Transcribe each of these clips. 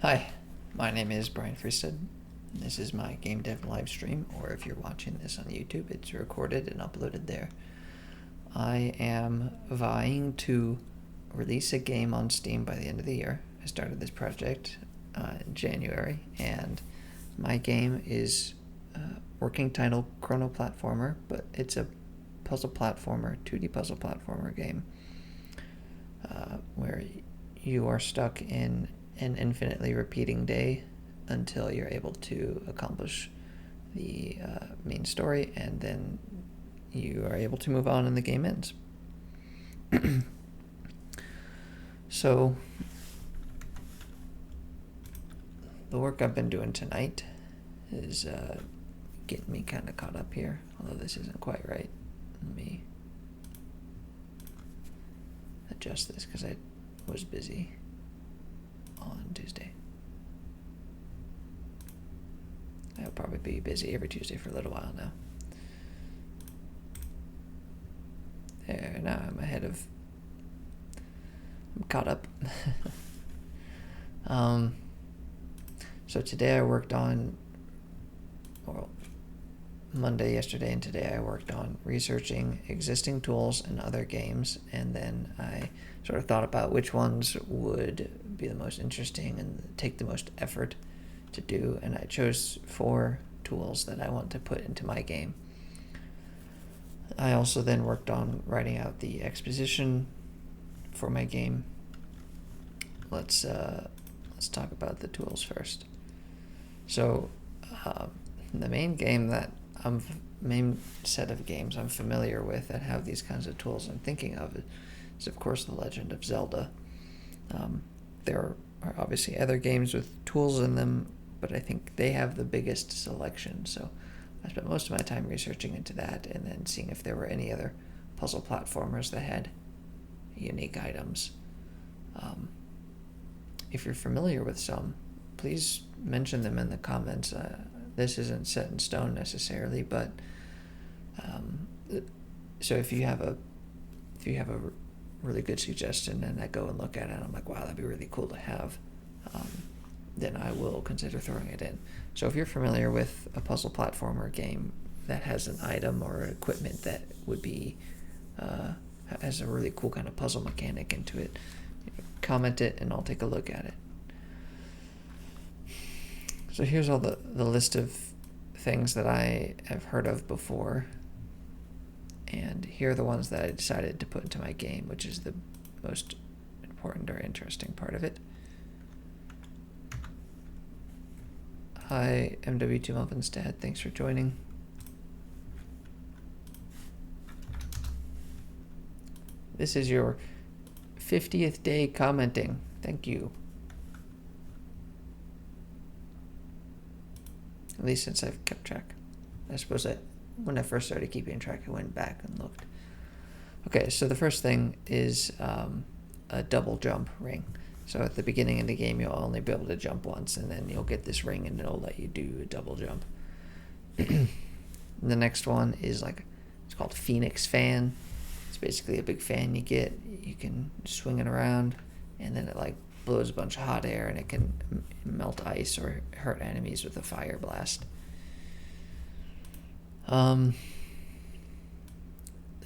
Hi, my name is Brian Freestead. This is my game dev live stream, or if you're watching this on YouTube, it's recorded and uploaded there. I am vying to release a game on Steam by the end of the year. I started this project in January, and my game is working title ChronoPlatformer, but it's a puzzle platformer, 2D puzzle platformer game where you are stuck in an infinitely repeating day until you're able to accomplish the main story, and then you are able to move on and the game ends. So, the work I've been doing tonight is getting me kind of caught up here, although this isn't quite right. Let me adjust this because I was busy on Tuesday. I'll probably be busy every Tuesday for a little while now. There, now I'm caught up. So today I worked on, well, Monday, yesterday, and today I worked on researching existing tools in other games, and then I sort of thought about which ones would be the most interesting and take the most effort to do, and I chose 4 tools that I want to put into my game. I also then worked on writing out the exposition for my game. Let's talk about the tools first. So, the main set of games I'm familiar with that have these kinds of tools I'm thinking of is, of course, The Legend of Zelda. There are obviously other games with tools in them, but I think they have the biggest selection. So I spent most of my time researching into that and then seeing if there were any other puzzle platformers that had unique items. If you're familiar with some, please mention them in the comments. This isn't set in stone necessarily, but so if you have a really good suggestion and I go and look at it and I'm like, wow, that'd be really cool to have, then I will consider throwing it in. So if you're familiar with a puzzle platformer game that has an item or equipment that would be has a really cool kind of puzzle mechanic into it, comment it and I'll take a look at it. So here's all the list of things that I have heard of before, and here are the ones that I decided to put into my game, which is the most important or interesting part of it. Hi, MW2 Melvinstad, thanks for joining. This is your 50th day commenting. Thank you. At least since I've kept track. I suppose when I first started keeping track, I went back and looked. Okay, so the first thing is a double jump ring. So at the beginning of the game, you'll only be able to jump once, and then you'll get this ring, and it'll let you do a double jump. The next one is it's called Phoenix Fan. It's basically a big fan you get. You can swing it around, and then it blows a bunch of hot air, and it can melt ice or hurt enemies with a fire blast. The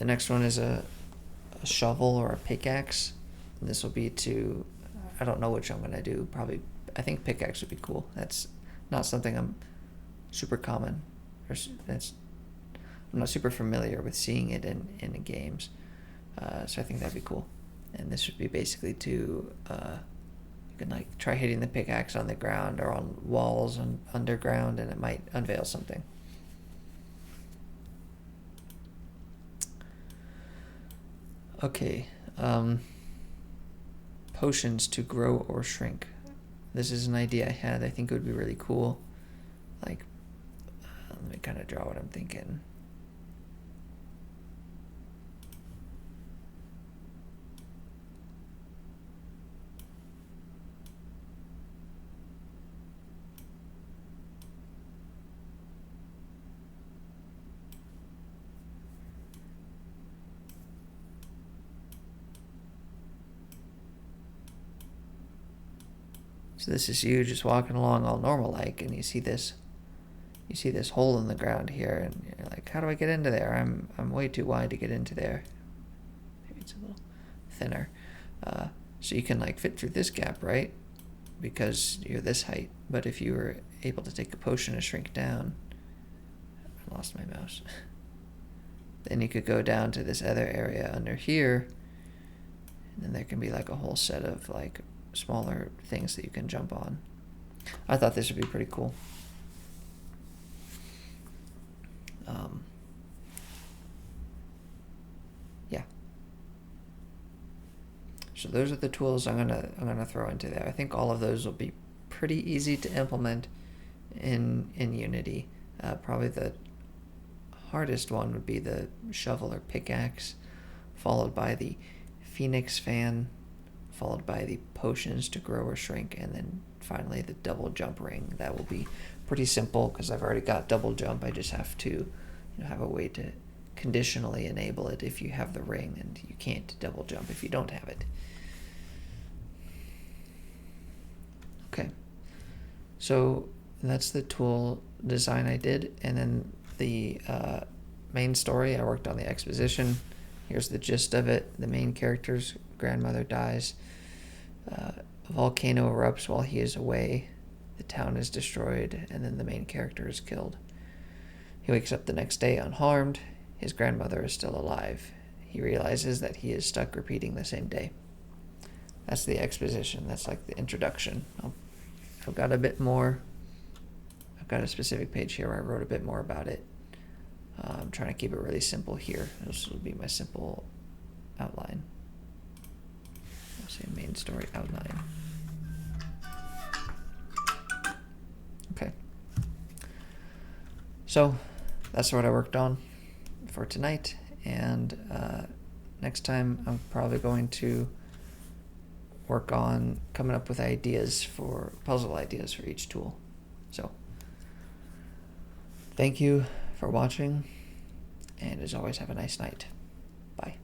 next one is a shovel or a pickaxe. This will be to, I don't know which I'm going to do. Probably, I think pickaxe would be cool. That's not something I'm super common, or I'm not super familiar with seeing it in the games. So I think that'd be cool. And this would be basically to, you can try hitting the pickaxe on the ground or on walls and underground, and it might unveil something. Okay, potions to grow or shrink. This is an idea I had. I think it would be really cool. Let me kind of draw what I'm thinking. So this is you just walking along all normal like, and you see this hole in the ground here, and you're like, how do I get into there? I'm way too wide to get into there. Maybe it's a little thinner. So you can like fit through this gap, right? Because you're this height. But if you were able to take a potion to shrink down, I lost my mouse. Then you could go down to this other area under here, and then there can be like a whole set of like smaller things that you can jump on. I thought this would be pretty cool. Yeah. So those are the tools I'm gonna throw into there. I think all of those will be pretty easy to implement in Unity. Probably the hardest one would be the shovel or pickaxe, followed by the phoenix fan, followed by the potions to grow or shrink, and then finally the double jump ring. That will be pretty simple because I've already got double jump. I just have to have a way to conditionally enable it if you have the ring, and you can't double jump if you don't have it. Okay, so that's the tool design I did, and then the main story, I worked on the exposition. Here's the gist of it. The main character's grandmother dies. A volcano erupts while he is away. The town is destroyed, and then the main character is killed. He wakes up the next day unharmed. His grandmother is still alive. He realizes that he is stuck repeating the same day. That's the exposition. That's like the introduction. I've got a bit more. I've got a specific page here where I wrote a bit more about it. I'm trying to keep it really simple here. This will be my simple outline. I'll say main story outline. Okay. So that's what I worked on for tonight, and next time I'm probably going to work on coming up with puzzle ideas for each tool. So thank you for watching, and as always, have a nice night. Bye.